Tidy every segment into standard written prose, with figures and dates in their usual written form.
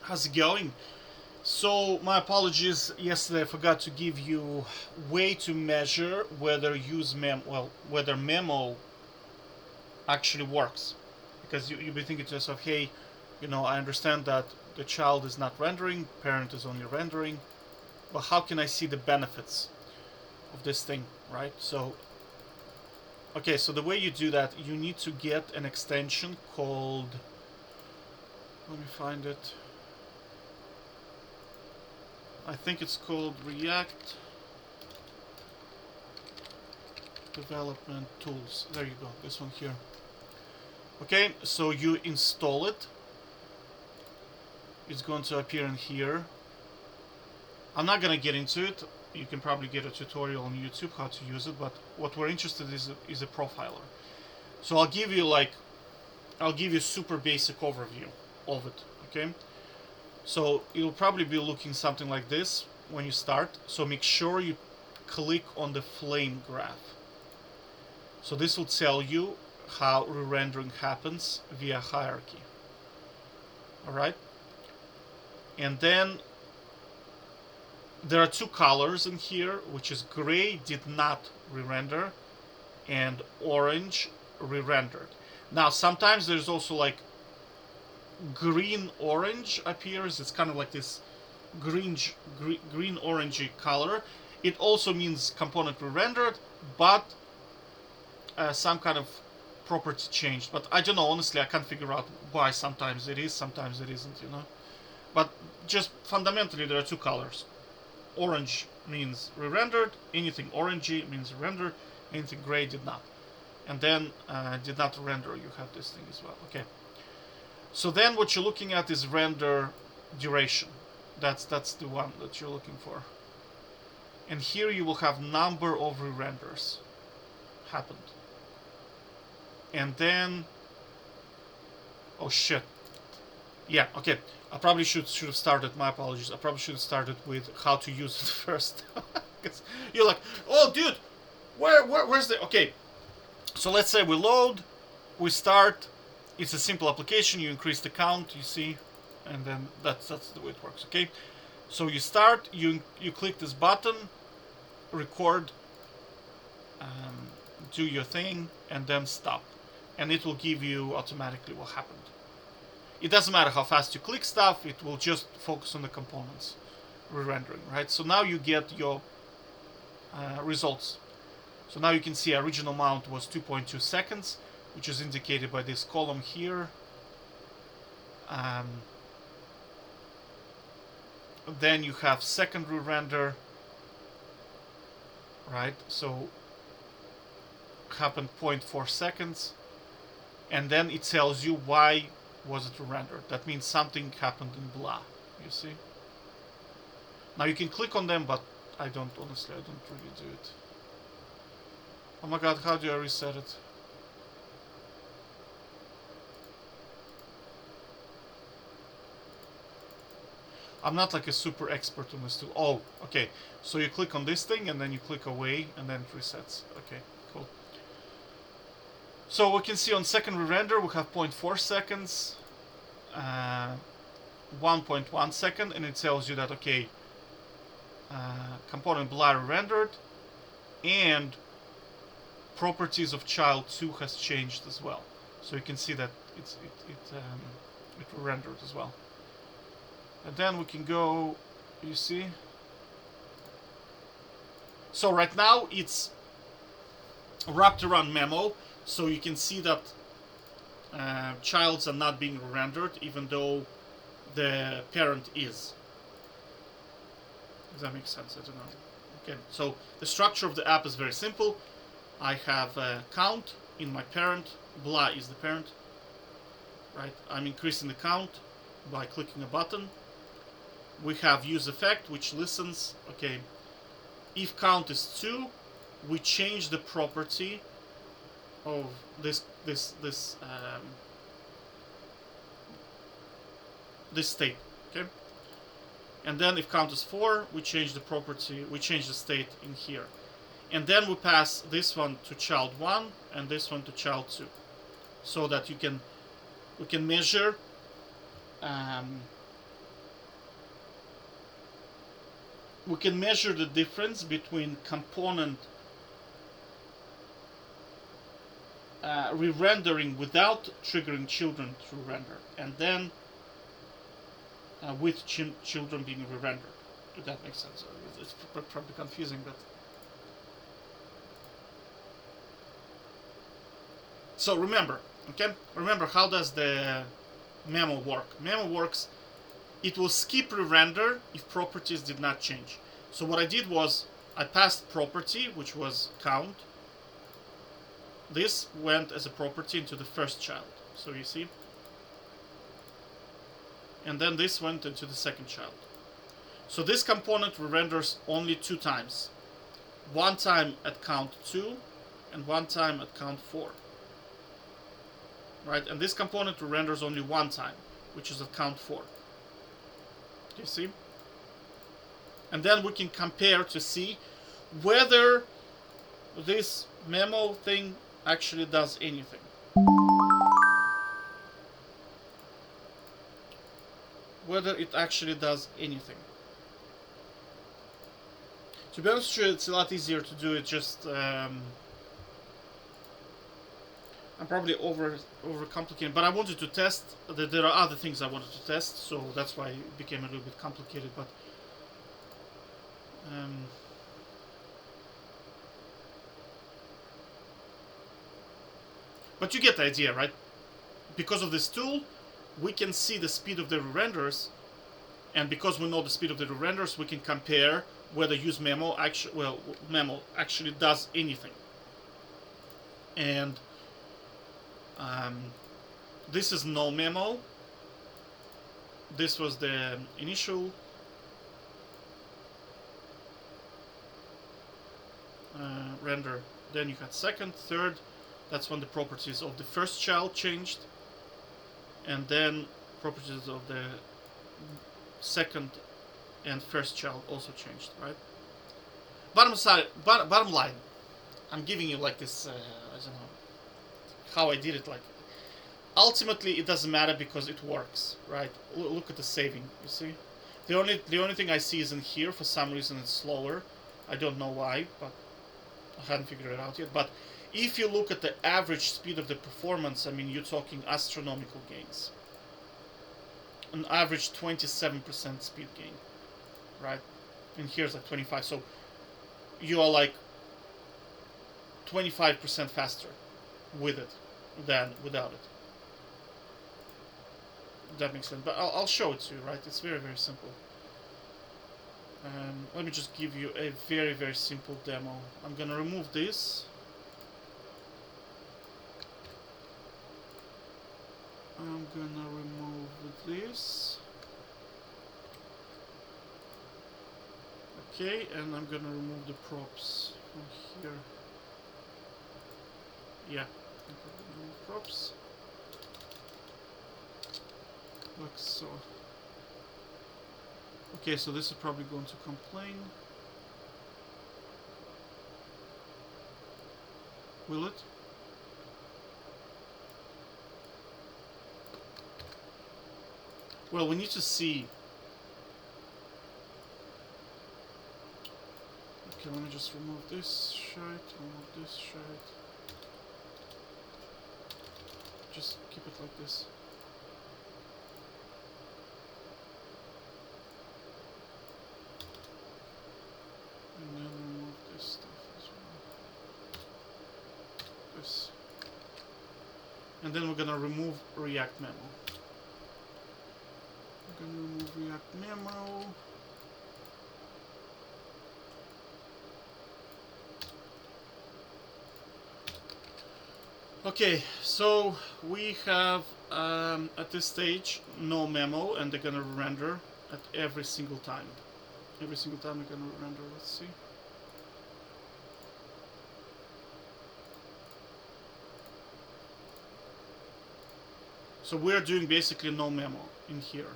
How's it going? So, my apologies. Yesterday, I forgot to give you way to measure whether whether memo actually works, because you'll be thinking to yourself, hey, I understand that the child is not rendering, parent is only rendering, but how can I see the benefits of this thing, right? So, okay, so the way you do that, you need to get an extension called. Let me find it. I think it's called React Development Tools. There you go, this one here. Okay, so you install it. It's going to appear in here. I'm not going to get into it. You can probably get a tutorial on YouTube how to use it, but what we're interested in is a profiler. So I'll give you a super basic overview of it, okay? So it'll probably be looking something like this when you start. So make sure you click on the flame graph. So this will tell you how re-rendering happens via hierarchy. Alright? And then there are two colors in here, which is gray did not re-render and orange re-rendered. Now sometimes there's also like green orange appears. It's kind of like this green orangey color. It also means component re-rendered, but some kind of property changed. But I don't know, honestly, I can't figure out why sometimes it is, sometimes it isn't. But just fundamentally, there are two colors. Orange means re-rendered, anything orangey means rendered, anything gray did not. And then did not render, you have this thing as well. Okay. So then what you're looking at is render duration. That's the one that you're looking for. And here you will have number of re-renders happened. And then, oh shit. Yeah, okay. I probably should have started. My apologies. I probably should have started with how to use it first. Because you're like, oh, dude, where's the? Okay, so let's say we load, we start. It's a simple application. You increase the count, you see, and then that's the way it works. Okay, so you start. You click this button, record, do your thing, and then stop, and it will give you automatically what happened. It doesn't matter how fast you click stuff, it will just focus on the components re-rendering, right? So now you get your results. So now you can see original mount was 2.2 seconds, which is indicated by this column here. Then you have second re-render, right? So happened 0.4 seconds, and then it tells you why was it rendered. That means something happened in blah, you see. Now you can click on them, but I don't really do it. Oh my god, how do I reset it? I'm not like a super expert on this tool. Oh, okay. So you click on this thing and then you click away and then it resets. Okay, cool. So we can see on second re-render we have 0.4 seconds, 1.1 second, and it tells you that, okay, component blah rendered and properties of child 2 has changed as well. So you can see that it rendered as well. And then we can go, you see. So right now it's wrapped around memo, so you can see that childs are not being rendered even though the parent is. Does that make sense? I don't know. Okay, so the structure of the app is very simple. I have a count in my parent, blah is the parent, right? I'm increasing the count by clicking a button. We have use effect, which listens. Okay, if count is 2, we change the property of this state. Okay, and then if count is 4, we change the property. We change the state in here, and then we pass this one to child 1 and this one to child 2, so that we can measure we can measure the difference between component re-rendering without triggering children to render, and then with children being re-rendered. If that makes sense. It's probably confusing, but so remember, okay? Remember, how does the memo work? Memo works. It will skip re-render if properties did not change. So what I did was I passed property, which was count. This went as a property into the first child. So you see? And then this went into the second child. So this component re-renders only 2 times. One time at count 2 and one time at count 4. Right? And this component re-renders only 1 time, which is at count 4. Do you see? And then we can compare to see whether this memo thing actually does anything. Whether it actually does anything. To be honest with you, it's a lot easier to do it just... I'm probably overcomplicating, but I wanted to test. There are other things I wanted to test, so that's why it became a little bit complicated, but you get the idea, right? Because of this tool, we can see the speed of the renders, and because we know the speed of the renders, we can compare whether use memo actually does anything. And this is no memo. This was the initial render. Then you had second, third. That's when the properties of the first child changed, and then properties of the second and first child also changed, right? Bottom line, I'm giving you like this, I don't know how I did it. Like, ultimately, it doesn't matter because it works, right? Look at the saving. You see, the only thing I see is in here. For some reason, it's slower. I don't know why, but I haven't figured it out yet. But if you look at the average speed of the performance, I mean, you're talking astronomical gains. An average 27% speed gain, right? And here's like 25. So you are like 25% faster with it than without it. That makes sense. But I'll show it to you, right? It's very, very simple. Let me just give you a very, very simple demo. I'm gonna remove this. I'm gonna remove this. Okay, and I'm gonna remove the props from here. Yeah, I'm gonna remove props. Like so. Okay, so this is probably going to complain. Will it? Well, we need to see. Okay, let me just remove this shite, remove this shite. Just keep it like this. And then remove this stuff as well. This. And then we're gonna remove React Memo. We're gonna remove React Memo. Okay, so we have at this stage no memo, and they're gonna render at every single time. Every single time they're gonna render. Let's see. So we're doing basically no memo in here.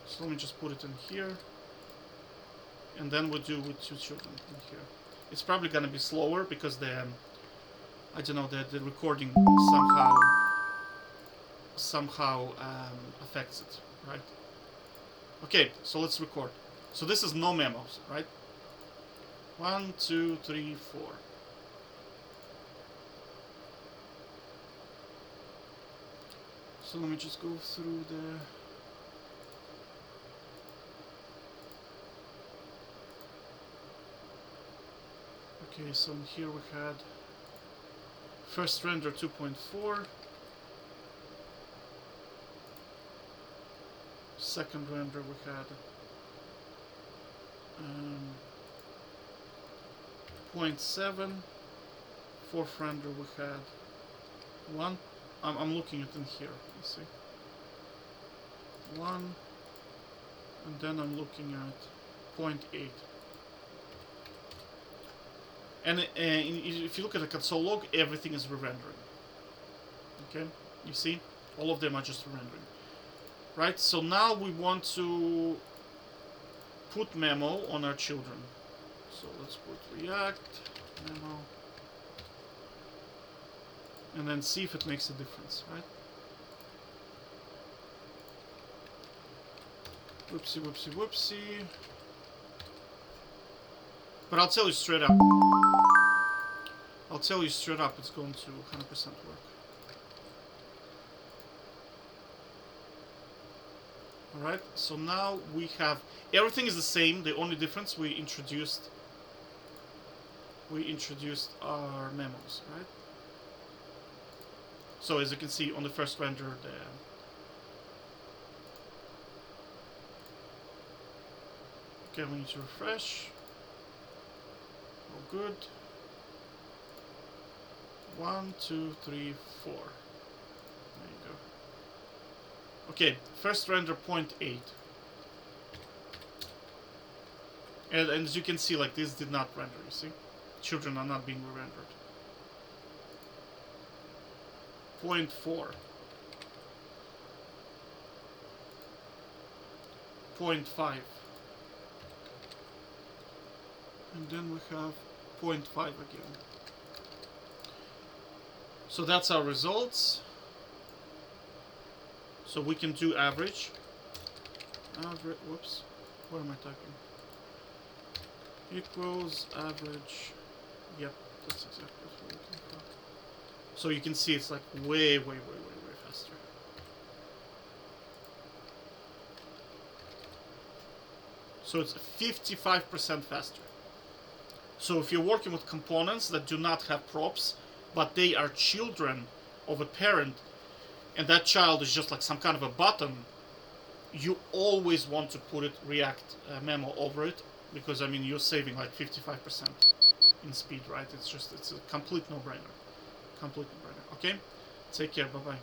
So let me just put it in here, and then we'll do with 2 children in here. It's probably gonna be slower because the I don't know, the recording somehow affects it, right? Okay, so let's record. So this is no memos, right? 1, 2, 3, 4. So let me just go through the... Okay, so here we had first render 2.4, second render we had 0.7, fourth render we had 1. I'm looking at in here, you see. 1, and then I'm looking at 0.8. And if you look at the console log, everything is re-rendering. Okay, you see, all of them are just re-rendering. Right. So now we want to put memo on our children. So let's put React memo, and then see if it makes a difference. Right. Whoopsie, whoopsie, whoopsie. But I'll tell you straight up. I'll tell you straight up, it's going to 100% work. Alright, so now we have... Everything is the same, the only difference we introduced our memos, right? So as you can see on the first render, okay, we need to refresh. Oh, good. 1, 2, 3, 4. There you go. Okay, first render 0.8. And as you can see, like, this did not render, you see? Children are not being re-rendered. 0.4. 0.5. And then we have 0.5 again. So that's our results. So we can do average. Whoops. What am I typing? Equals average. Yep, that's exactly what we're looking for. So you can see it's like way faster. So it's 55% faster. So if you're working with components that do not have props, but they are children of a parent, and that child is just like some kind of a button, you always want to put it React memo over it, because I mean you're saving like 55% in speed, right? It's a complete no-brainer. Complete no-brainer. Okay? Take care. Bye-bye.